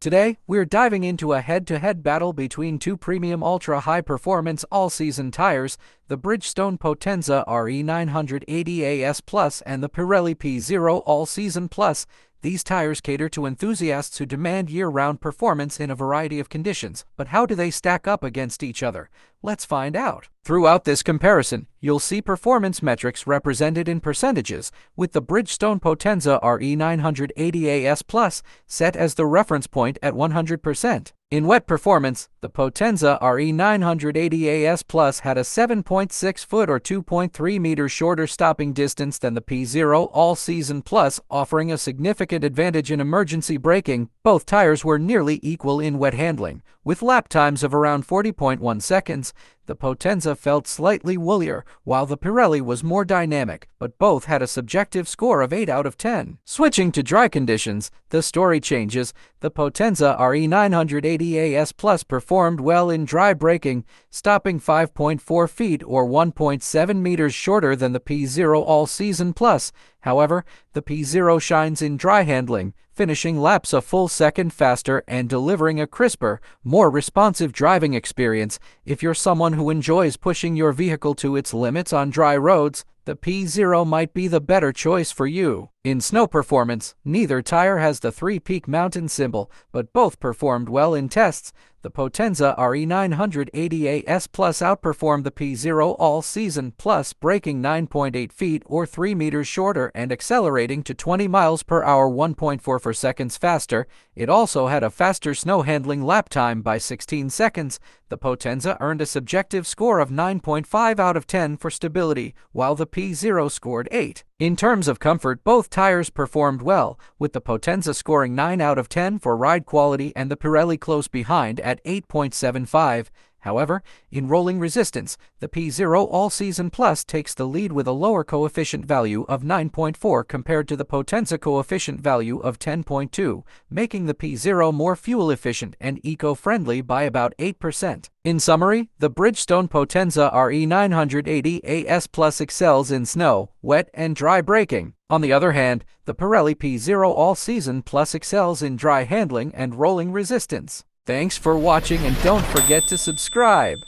Today, we're diving into a head-to-head battle between two premium ultra-high-performance all-season tires, the Bridgestone Potenza RE980AS Plus and the Pirelli P Zero All Season Plus. These tires cater to enthusiasts who demand year-round performance in a variety of conditions. But how do they stack up against each other? Let's find out. Throughout this comparison, you'll see performance metrics represented in percentages, with the Bridgestone Potenza RE980AS Plus set as the reference point at 100%. In wet performance, the Potenza RE980AS Plus had a 7.6 foot or 2.3 meters shorter stopping distance than the P Zero All Season Plus, offering a significant advantage in emergency braking. Both tires were nearly equal in wet handling, with lap times of around 40.1 seconds. The Potenza felt slightly woollier, while the Pirelli was more dynamic, but both had a subjective score of 8 out of 10. Switching to dry conditions, the story changes. The Potenza RE980AS Plus performed well in dry braking, stopping 5.4 feet or 1.7 meters shorter than the P Zero All Season Plus. However, the P Zero shines in dry handling, finishing laps a full second faster and delivering a crisper, more responsive driving experience. If you're someone who enjoys pushing your vehicle to its limits on dry roads, the P Zero might be the better choice for you. In snow performance, neither tire has the three-peak mountain symbol, but both performed well in tests. The Potenza RE980AS Plus outperformed the P Zero All Season Plus, braking 9.8 feet or 3 meters shorter and accelerating to 20 miles per hour 1.44 seconds faster. It also had a faster snow handling lap time by 16 seconds. The Potenza earned a subjective score of 9.5 out of 10 for stability, while the P Zero scored 8. In terms of comfort, both tires performed well, with the Potenza scoring 9 out of 10 for ride quality and the Pirelli close behind at 8.75. However, in rolling resistance, the P Zero All Season Plus takes the lead with a lower coefficient value of 9.4 compared to the Potenza coefficient value of 10.2, making the P Zero more fuel efficient and eco-friendly by about 8%. In summary, the Bridgestone Potenza RE980AS Plus excels in snow, wet, and dry braking. On the other hand, the Pirelli P Zero All Season Plus excels in dry handling and rolling resistance. Thanks for watching and don't forget to subscribe.